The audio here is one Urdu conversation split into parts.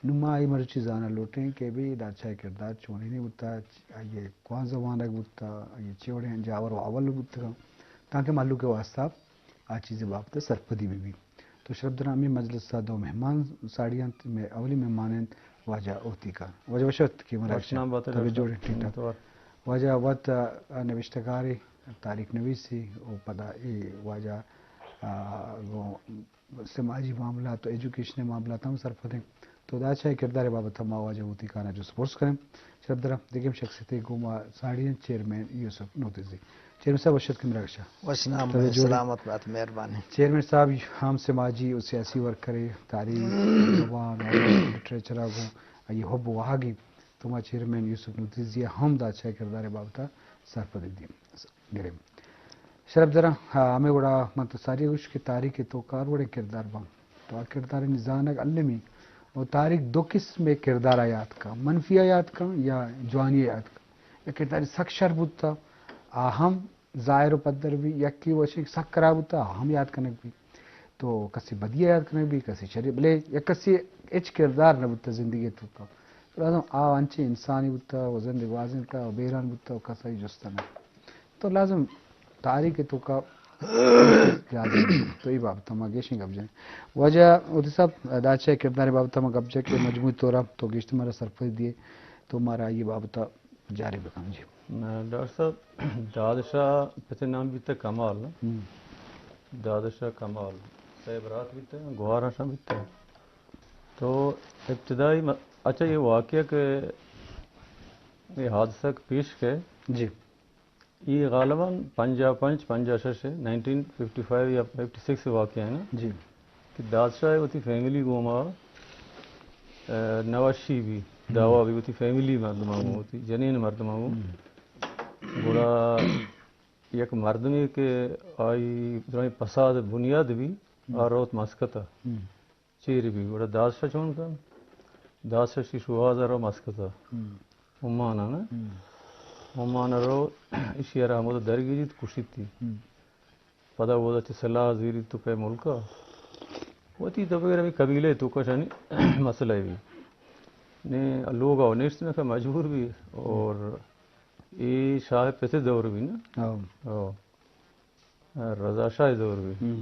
نمائی مرچی زانا لوٹیں کہ بھی داچا کردار چونی نہیں بتا یہ کون زبان رکھ بتا یہ چوڑے ہیں جاور و اول بتا تاکہ معلوم کے واسطہ آ چیزیں بابت سرپدی بھی تو شرب درامی مجلس سا دو مہمان ساڑیاں میں اولی مہمان واجہ اوتی کا وجہ وشت کی مراکشہ تبھی جوڑے ٹھیک ٹھاک واجہ وقت نوشتکاری تاریخ نویسی او پدا ای واجہ سماجی معاملات تو ایجوکیشن معاملات ہم سرپدیں تو داچا کردار بابت ہم واجہ اوتی کا جو سپورٹس کریں شرب درا دیکھیں شخصیتی گوما ساڑیاں چیئرمین یوسف نوتیزی چیئرمین صاحب وشت کی مراکشہ وسلام سلامت بات مہربانی چیئرمین صاحب ہم سماجی اور سیاسی ورکرے تاریخ زبان اور لٹریچر آگوں یہ حب وہاگی تمہا چیئرمین یوسف نوتیزی ہم دا اچھا کردار بابتا سرپدی دی گریم شرب ذرا ہمیں بڑا مت ساری کچھ کی تاریخ تو کار بڑے کردار بام تو کردار نظانک علمی اور تاریخ دو قسم کردار آیات کا منفی آیات کا یا جوانی آیات کا یا کردار سخت شربت تھا اہم ظاہر و پدر بھی یکی وشی سخت خراب ہوتا ہم یاد کرنے بھی تو کسی بدی یاد کرنے بھی کسی شریف بلے یا کسی اچ کردار نہ بتا زندگی تو کا لازم انچے انسانی بتا و زندگی وازن کا بیران بتا و کسی جستنا تو لازم تاریخ تو کا تو یہ بابت ہم گیشیں گب جائیں وجہ ادھی صاحب داچا کردار بابت ہم گب جائے کہ مجموعی طورہ تو گیشت ہمارا سرپرست دیے تو ہمارا یہ بابت جاری بکام جی ڈاکٹر صاحب دادشاہ پتہ نام بھی تھا کمال دادشاہ کمال صاحب رات بھی تھے گوارا شاہ بھی تھے تو ابتدائی اچھا یہ واقعہ کہ یہ حادثہ پیش کے جی یہ غالباً 55 سے 1955 یا 56 واقعہ ہے نا جی کہ دادشاہ ہوتی فیملی گوما نواشی بھی دعویٰ بھی ہوتی فیملی مردمہ ہوتی جنین مردمہ گوڑا یک مردمی کے آئی درائی پساد بنیاد بھی اور روت مسکتا چیر بھی گوڑا دادشاہ چون کا دادشاہ شی شوازہ رو مسکتا ممانا نا ممانا رو اسی رحمت درگیری تو کشید تھی پدا وہ دا صلاح زیری تو پہ ملکا ہوتی تو بغیر ابھی قبیلے تو کشانی مسئلہ بھی نے لوگ آؤ نیشت میں مجبور بھی اور یہ شاہ پیسے دور بھی نا رضا شاہ دور بھی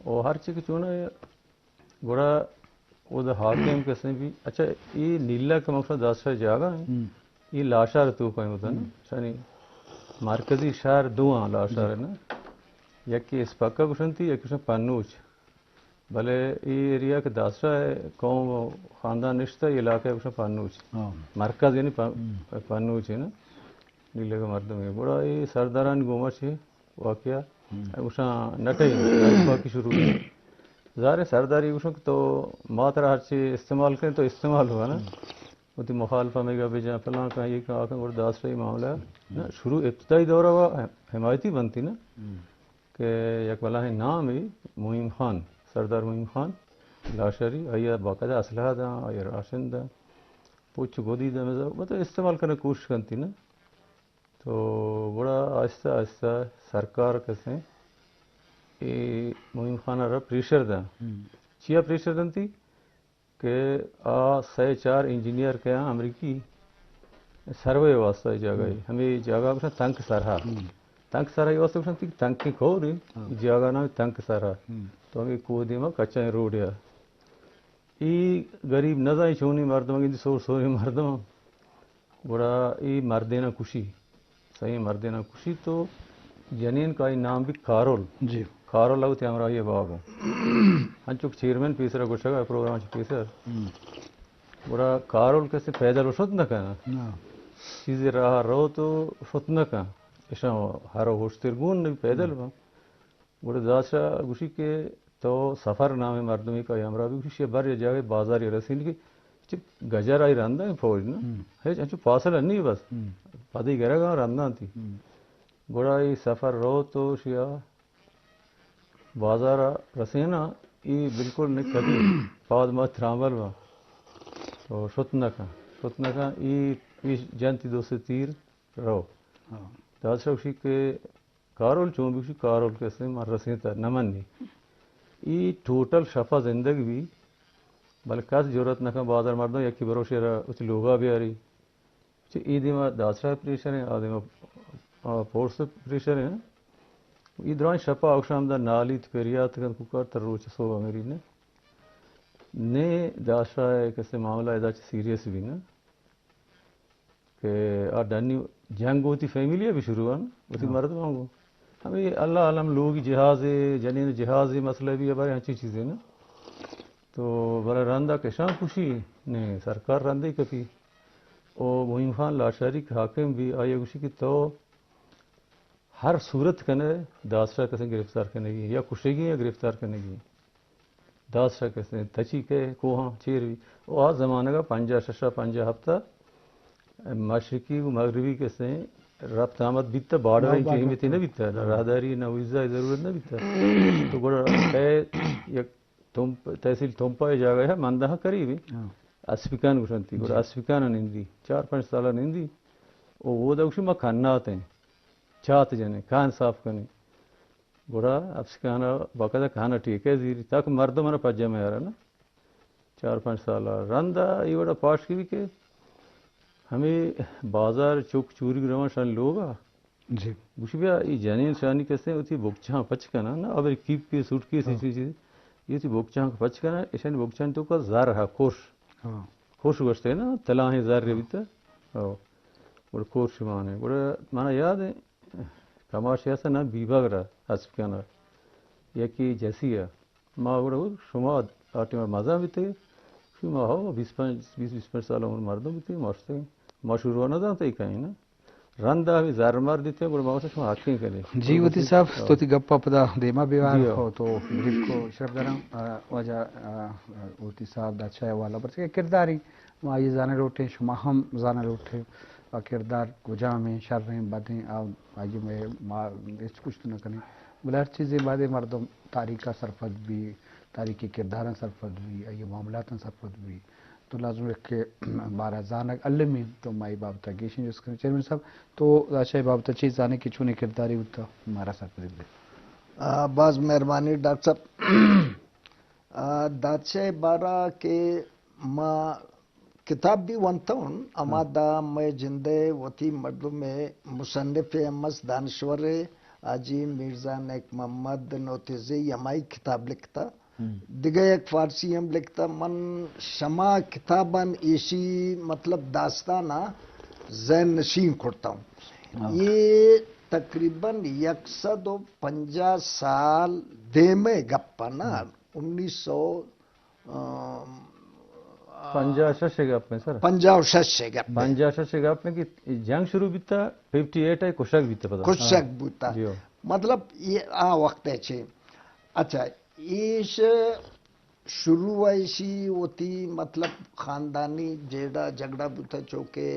اور ہر چیز چونا گوڑا وہ دا حاکم کسے بھی اچھا یہ نیلہ کا مقصد دادشاہ جاگا ہے یہ لاشار تو پائیں ہوتا نا شانی مرکزی شہر دو لاشار ہے نا یکی اس پکا کشن تھی یکی کشن پنوچ بھلے یہ ایریا کے دادشاہ قوم خاندان نشتہ یہ علاقہ کشن پنوچ مرکز یعنی پنوچ ہے نا نیلے کا مردم ہے بڑا یہ سرداران گوما چھے واقعہ کشن نٹے باقی شروع ہے ظاہر سرداری کشن تو ماترہ ہر چیز استعمال کریں تو استعمال ہوگا نا وہ تی مخالفہ میں گا بجا فلاں کہیں یہ کہا کہ دادشاہی معاملہ نا شروع ابتدائی دورہ ہوا حمایتی بنتی نا کہ یک بلاہ نام ہے معین خان سردار معین خان لاشاری آیا باقاعدہ اسلحہ دا آیا راشن دا پوچھ گودی دا مطلب استعمال کرنے کوشش کرتی نا تو بڑا آہستہ آہستہ سرکار کسیں معین خان را پریشر دا چیا پریشر دن تھی کہ سہ چار انجینئر کے یہاں امریکی سروے واسطہ جگہ ہے ہمیں جگہ بشن تنک سرہا تنک سرہا یہ واسطہ بشن تھی تنکی کھو رہی جگہ نام تنک سرہا تو ہمیں کو دیما کچھائیں روڈ یا ای غریب نزائی چونی مردم گی سوری مردم بڑا ای مردینہ کشی صحیح مردینہ کشی تو جنین کا ای نام بھی کارول جی کارول ہوتی ہمارا یہ بابو ہن چک چیئرمین پیسرا کچھ ہے پروگرام پیسر بڑا کارول کیسے پیدل شد نہ کہنا چیزیں رہا رو تو شد نہ کہنا ایسا ہر ہوش ترگون نہیں پیدل با بڑے دادشاہ گوشی کے تو سفر نام مردمی کا ہمراہ بھی گوشی بر یہ جگہ بازار یہ رسین کی گجر آئی رندہ ہے فوج نا ہے چنچو پاسل نہیں بس پادی گرہ گاں رندہ تھی بڑا یہ سفر رو تو شیا بازار رسینا یہ بالکل نہیں کبھی پاد مت رامبل با تو شتنہ کا یہ جنتی دو سے تیر رو دادشاہ گوشی کے کارول چون بھی کارول کیسے مر رسیتا نمن نہیں یہ ٹوٹل شفا زندگی بھی بلکہ ضرورت نہ بازار مردوں یا کی بروشے اچ لوگا بھی آ رہی عید میں داسرا پریشر ہیں آدم فورس پریشر ہیں عید روان شپا اوشام دا نالی پیریات کا ککر تروچ سو میری نے داسرا کیسے معاملہ ادا سیریس بھی نا کہ آ ڈانی جنگ ہوتی فیملی بھی شروع ہے اسی مرد مانگو ہمیں اللہ عالم لوگ جہاز جنین جہاز مسئلہ بھی ہے بڑے اچھی چیزیں نا تو بڑا رندہ کشاں خوشی نے سرکار رندے کبھی اور معین خان لاشاری کے حاکم بھی آئے خوشی کی تو ہر صورت کنے داسرا کیسے گرفتار کرنے کی یا کشیگی یا گرفتار کرنے کی داسرا کیسے تچی کے کوہاں چیر بھی اور آج زمانہ کا پنجہ ششہ پنجہ ہفتہ مشرقی و مغربی کیسے رابطہ آمد بیتا باڑ رہی چیزیں میں تھی نہ بیتا راہداری نہ ویزا ضرورت نہ بیتا تو گوڑا یک تحصیل تھومپا جاگا ہے مندہ قریبی اسفکان گوشنتی گوڑا اسفکان نندی 4-5 سالہ نندی اور وہ دا گوشی ما کھنات ہیں چاہت جانے کھان صاف کرنے گوڑا اسفکانا باقاعدہ کھانا ٹھیک ہے زیری تاکہ مردوں منا پجا میں آ رہا نا 4-5 سالہ رندہ یہ بڑا پاش کی بھی کہ ہمیں بازار چوک چوری روان شان لوگا جی گوشی بیا یہ جانین شانی کیسے ہوتی بوکچاں پچکنا نا اب کیپ کی سوٹ کی سی چیز یہ تھی بوکچاں کا پچکنا ایشان بوکچاں تو کا زار رہا خوش گوشتے نا تلاہیں زار رہی بیتا اور خوش مانے اور مانا یاد ہے کماش ایسا نا بیباگ رہا اسپکانا یا کہ جیسی ہے ماں گوڑا شما آٹی میں مزہ بیتے شما ہو 20-25 سال عمر مردوں بیتے ماشتے ماں شروع ہونا تھا تو ہی کہیں نا رندہ بھی زار مار دیتے اور ماں سے شما حقیں کرے جی وتی صاحب تو تی گپا پدا دیما بیوار ہو تو بریف کو شرف دارم وجہ وتی صاحب دا چاہے والا برسے کرداری ما یہ زانے روٹے شما ہم زانے روٹے کردار کجا میں شر ہیں بدیں آئیے میں اس کچھ تو نہ کریں بلے ہر چیزیں بعد مردم تاریخ سرفت بھی تاریخی کردار سرفت بھی یہ معاملات سرفت بھی تو لازم رکھ کے بارہ زانک علمی تو مائی بابتا گیشن جس کریں چیئرمین صاحب تو شاہ بابتا چیز زانے کی چونے کرداری ہوتا ہمارا سرفت دے بعض مہربانی ڈاکٹر صاحب دادشاہ بارہ کے ماں کتاب بھی ونتا ہوں امادہ میں جندے وتی مردم میں مصنف امس دانشور آجی مرزا نیک محمد نوتیزی یمائی کتاب لکھتا دیگه ایک فارسی ہم لکھتا من شما کتاباً ایشی مطلب داستانا ذہن نشین کرتا ہوں یہ تقریباً 150 سال دے میں گپا نا 56 گپ میں سر 56 گپ 56 گپ میں کہ جنگ شروع بیتا 58 ہے کشک بیتا پتا کشک بیتا مطلب یہ وقت ہے چھے اچھا ایش شروع ایشی ہوتی مطلب خاندانی جیڑا جگڑا بوتا چوکے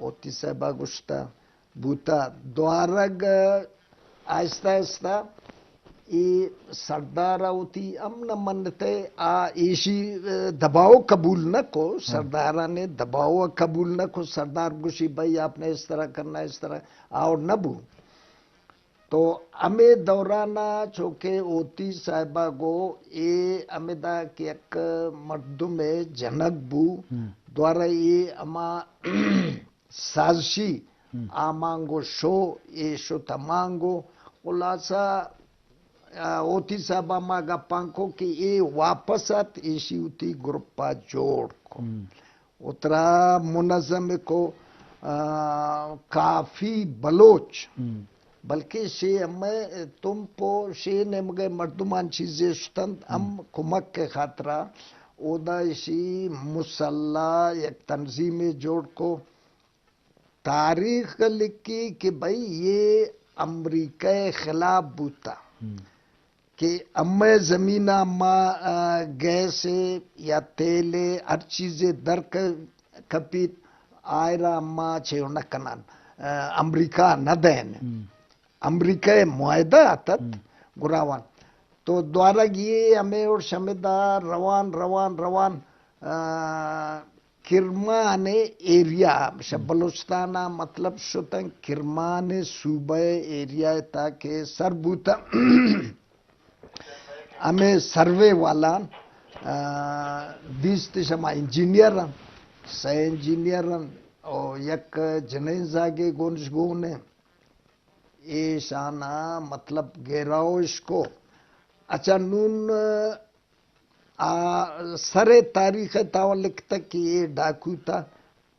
ہوتی صاحبہ گشتا بوتا دوارگ آہستہ آہستہ یہ سردارہ ہوتی امن منتے ایشی دباؤ قبول نہ کو سردارہ نے دباؤ قبول نہ کو سردار گوشی بھائی آپ نے اس طرح کرنا اس طرح اور نہ بو تو ہمیں دورانا چوکے ہوتی صاحبہ گو اے امیدہ کی ایک مردم جنک بو دوارا یہ اما سازشی آمانگو شو اے شو تمانگو خلاصہ ہوتی صاحبہ ما گپانکو کہ اے واپس آت ایشی ہوتی گروپا جوڑ کو اترا منظم کو کافی بلوچ بلکہ شے ہمیں تم پو شے نمگے مردمان چیزیں شتند ہم کمک کے خاطرہ اودا اسی مسلح یک تنظیم جوڑ کو تاریخ لکھی کہ بھئی یہ امریکہ خلاف بوتا کہ امی زمینہ اما گیس یا تیل ہر چیزیں در کپیت آئرہ اما چھو نکنان امریکہ نہ دین امریکہ معاہدہ آتت گراوان تو دوارا یہ ہمیں اور شمدہ روان کرمان ایریا بلوچستانہ مطلب شتن کرمان صوبہ ایریا تاکہ سربوتا ہمیں سروے والا دیست شما انجینئرن سه انجینئرن او یک جنین زاگه گونش گونه ایشانا مطلب گیراوش کو اچھا نون سر تاریخ تاول لکھتا کہ یہ ڈاکو تھا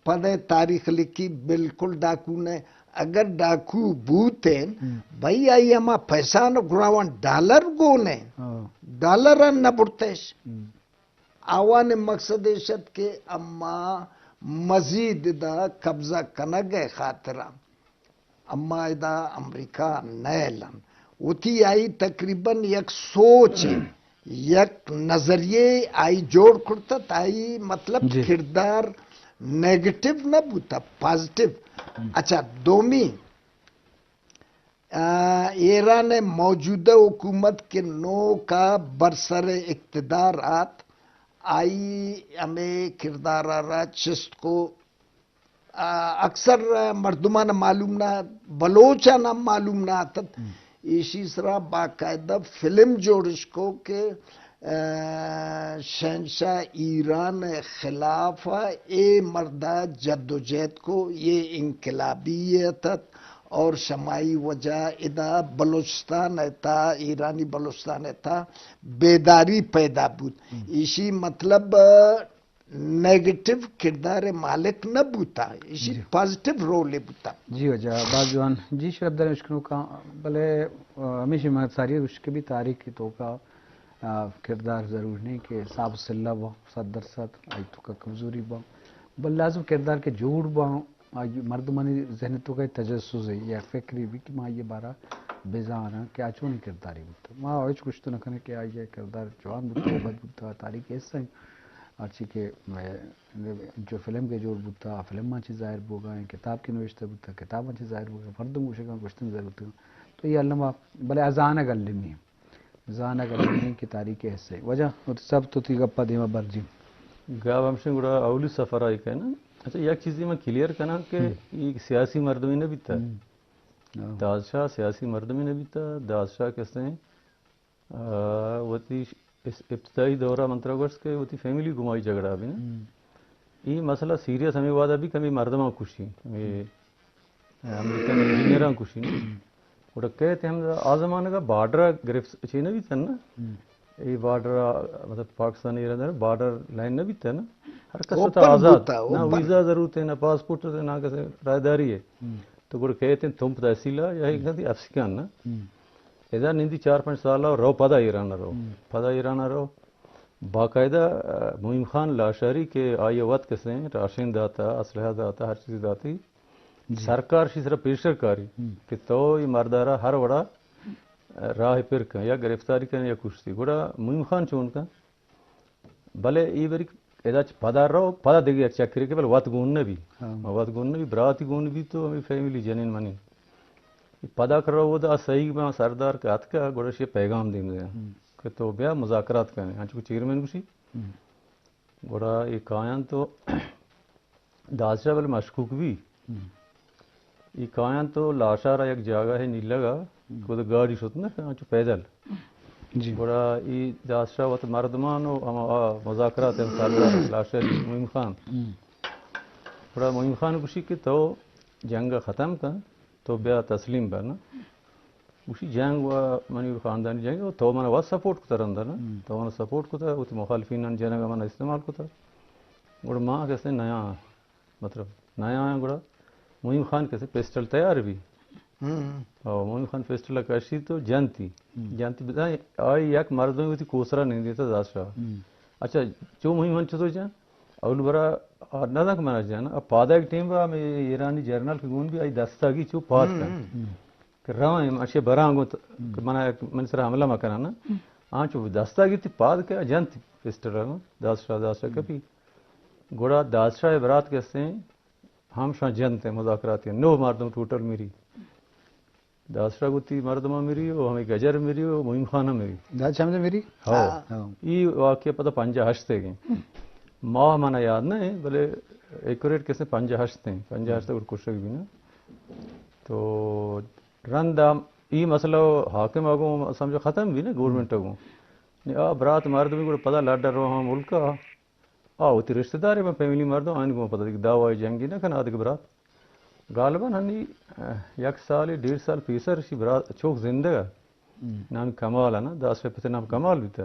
پدے تاریخ لکھی بالکل ڈاکو نے اگر ڈاکو بوتے بھائی آئی اما پیسہ نہ گراوان ڈالر گونے ڈالر نہ بڑتیش آوان مقصد شد کہ اما مزید دا قبضہ کنگے خاطرہ اما دا امریکہ نیلن وتی آئی تقریباً یک سوچ یک نظریے آئی جوڑ کرتا آئی مطلب کردار نیگیٹو نہ بوتا پازیٹو اچھا دومی ایران موجودہ حکومت کے نو کا برسر اقتدارات آئی ہمیں کردارہ چست کو اکثر مردمان معلوم نہ بلوچا نہ معلوم نہ آتا اسی طرح باقاعدہ فلم جوڑش کو کہ شہنشاہ ایران خلاف اے مردہ جد و جہد کو یہ انقلابیت اور شمائی وجہ ادا بلوچستان تھا ایرانی بلوچستان تھا بیداری پیدا بود اسی مطلب نیگیٹو کردار مالک نہ بوتا اسی پازیٹو رول بوتا جی وجہ بازوان جی شرب در مشکنوں کا بلے ہمیشہ میں ساری رشک بھی تاریخ کی تو کا کردار ضرور نہیں کہ صاحب صلہ با 100% آئی تو کا کمزوری با بل لازم کردار کے جوڑ با مردمانی ذہن تو کا تجسس ہے یا فکری بھی کہ ماں یہ بارہ بیزانا کہ آچو نہیں کرداری بوتا ماں آج کچھ تو نہ کرنے کہ آئی کردار جوان بوتا بد بوتا تاریخ ایسا ہی اچھی کہ جو فلم کے جوڑ بوتا فلم ماں چیز ظاہر بو گئے کتاب کی نوشتہ بوتا کتاب ماں چیز ظاہر بو گئے مردم گوشے گا گوشتن ظاہر ہوتا تو یہ علمہ بلے ازانہ گلمی ہے ازانہ گلمی کی تاریخ ایسے وجہ سب تو تھی گپا دیما برجی گاب ہمشن گوڑا اولی سفر آئی کہ نا اچھا یک چیزی میں کلیئر کرنا کہ یہ سیاسی مردمی نہ بیتا دادشاہ سیاسی مردمی نہ بیتا دادشاہ کس نے وتی اس ابتدائی دورہ منترا گرس کے وتی فیملی گمائی جھگڑا بھی نا یہ مسئلہ سیریس ہمیں وعدہ بھی کمی مردمہ خوشی ہمیں امریکن انجینئراں خوشی نا وہ کہتے ہم آزمانے کا بارڈر گرفت چینا بھی تھا نا یہ بارڈر مطلب پاکستان ایران بارڈر لائن نہ بھی تھا نا ہر کس آزاد نہ ویزا ضرورت ہے نہ پاسپورٹ ہے نہ کسی رائے ہے تو وہ کہتے ہیں تم تحصیلہ یا ایک نا افسکان نا ادھر نیندی 4-5 سال رو پدا ایران رہو باقاعدہ معیم خان لاشاری کے آئی وقت کسے راشن داتا اسلحہ داتا ہر چیز داتی سرکار شی صرف پیشر کاری کہ تو یہ مردارہ ہر وڑا راہ پر کن یا گرفتاری کن یا کچھ تھی گوڑا معیم خان چون کن بلے ای بری ادھا پدا رہو پدا دیگی ایک چکری کے بل وات گوننے بھی براتی گون بھی تو ہمیں فیملی جنین منی پدا کر رہا وہ دا صحیح میں سردار کا ہاتھ کا گوڑش یہ پیغام دیں گے کہ تو بیا مذاکرات کرنے ہاں چکو چیئرمین کشی گوڑا یہ کائن تو دادشاہ بل مشکوک بھی یہ کائن تو لاشارہ ایک جاگہ ہے نیل لگا کہ گاڑی شد نا ہاں چو پیدل گوڑا یہ دادشاہ وقت مردمان و مذاکرات ہیں سردار لاشاری معیم خان گوڑا معیم خان کشی کہ تو جنگ ختم کن تو بیا تسلیم برنا اسی جنگ و منی خاندانی جنگ تو من وقت سپورٹ کتا رہندا نا تو من سپورٹ کتا وہ مخالفین جنگ من استعمال کتا گوڑا ماں کیسے نیا مطلب نیا آیا گوڑا معیم خان کیسے پیسٹل تیار بھی اور معیم خان پیسٹل کشی تو جانتی بتائیں آئی یک مردوں کی کوسرا نہیں دیتا دادشاہ اچھا جو معیم خان چطور جان اول برا نہ تک مانا جانا اب پادا ایک ٹیم با میں ایرانی جرنل کی گون بھی آئی دستاگی چو پاد کن کہ رواں اشیا برانگو من سر حملہ مکنا نا آن چو دستاگی تی پاد کے جانتی پسٹر رہا دادشاہ کبھی گوڑا دادشاہ برات کہتے ہیں ہم شاہ جنت ہیں مذاکرات ہیں 9 مردم ٹوٹل میری دادشاہ کو تی مردمہ میری وہ ہمیں گجر میری وہ معیم خانہ میری دادشاہ میں میری ہاں یہ واقعہ پتہ 5 ہشتے گئے ماہ مانا یاد نہ ہے بلے ایکوریٹ کیسے 5 ہشتے ہیں 5 ہشتے اور کچھ بھی نا تو رندا یہ مسئلہ حاکم آگوں سمجھو ختم بھی نا گورنمنٹ آگوں آ برات مرد بھی گوڑا پتہ لڑ رہا ہوں ملک ہوتی رشتہ دار میں فیملی مرد آن کو پتہ دعوی جنگی نہ کھنا آدھے برات غالباً ہنی یک سال 1.5 سال پیسر اسی برات چوک زندہ نام کمال ہے نا 10 پہ پتہ نام کمال بھی تھا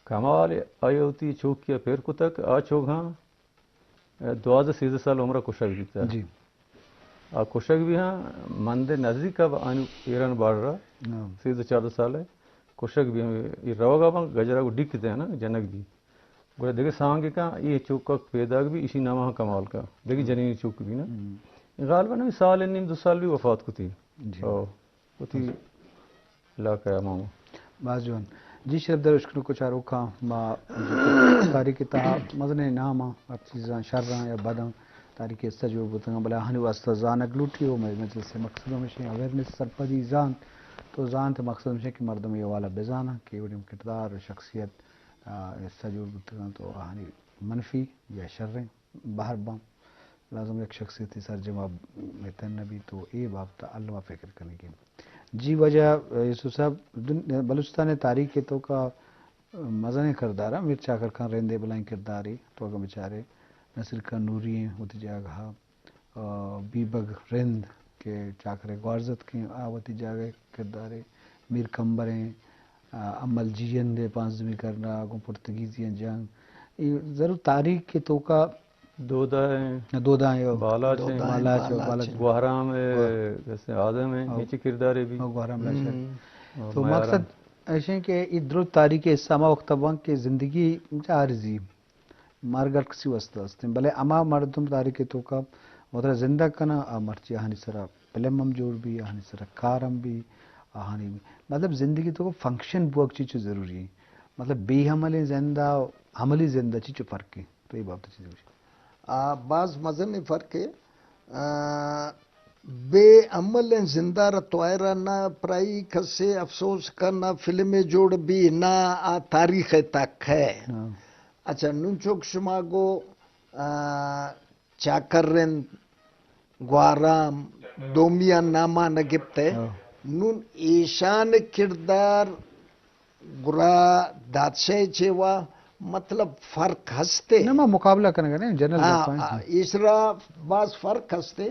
کمال آئی ہوتی چوک کیا پھر کو تک آ چوک ہاں 12-13 سال عمرہ کشک بھی تھا جی کشک بھی ہاں مندر نزدیک اب آنو ایران بڑھ رہا 13-14 سال ہے کشک بھی یہ رو گا گجرا کو ڈکتے ہیں نا جنک بھی گوڑا دیکھے سانگے کا یہ چوک کا پیدا بھی اسی نام ہاں کمال کا دیکھیں جنینی چوک بھی نا غالباً سال 2 سال بھی وفات کو تھی وہ تھی علاقہ مامو بازوان جی شرف در اشکن کو چارو کا ما تاریخ تا مزن نام اب چیزاں شرراں یا بداں تاریخ استجو بتاں بلا ہنو واسطہ زانک لوٹی ہو مجلس سے مقصد میں اویرنس سرپدی زان تو زان تے مقصد میں کہ مردم یہ والا بزانا کہ وڈم کردار و شخصیت استجو بتاں تو ہنی منفی یا شریں باہر بام لازم ایک شخصیتی سر جواب میں نبی تو اے باب تا اللہ فکر کرنے کی جی وجہ یوسف صاحب بلوچستان تاریخ کے تو کا مزن کردار ہے میر چاکر خان رہندے بلائیں کرداری تو کا بیچارے نصر خان نوری ہیں ہوتی جاگہ بیبگ رند کے چاکر غارزت کے آوتی جاگہ کردارے میر کمبر ہیں عمل جین دے پانزمی کرنا گو پرتگیزی جنگ یہ ضرور تاریخ کے تو کا دو دائیں دو دائیں بالا بالا گوہرام جیسے آدم ہے نیچے کردارے بھی گوہرام تو مقصد ایسے کہ یہ درست تاریخ اسامہ وقت کے زندگی عارضی مارگر کسی واسطہ ہستیں بلے اما مردم تاریخ تو کا مدر زندہ کنا مرچی آہنی سرا پلم ہم جوڑ بھی آہنی سرا کارم بھی آہنی بھی مطلب زندگی تو فنکشن بوک چیز ضروری ہے مطلب بے عمل زندہ عملی زندہ چیز فرق ہے تو یہ بات چیز بعض مزن فرق ہے بے عمل زندہ رتوائرہ نہ پرائی کسے افسوس کرنا فلم جوڑ بھی نہ تاریخ تک ہے اچھا ننچوک شما گو چاکرن گوارام دومیان نامہ نگبتے نون ایشان کردار گرا دادشاہ چیوا مطلب فرق ہستے نما مقابلہ کرنے کا جنرل اسرا بعض فرق ہستے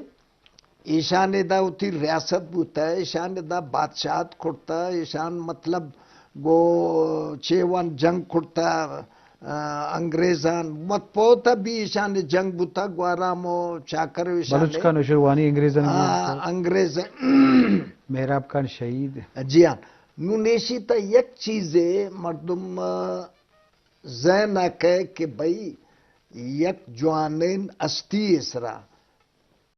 ایشان دا ہوتی ریاست بوتا ہے ایشان دا بادشاہت کھڑتا ہے ایشان مطلب گو چیوان جنگ کھڑتا انگریزان مت پوتا بھی ایشان جنگ بوتا گوارامو چاکر ایشان بلوچ کا نشروانی انگریز محراب خان شہید جی ہاں نونیشی تا یک چیزیں مردم ذہن کہ بھائی یک جوانین استی اسرا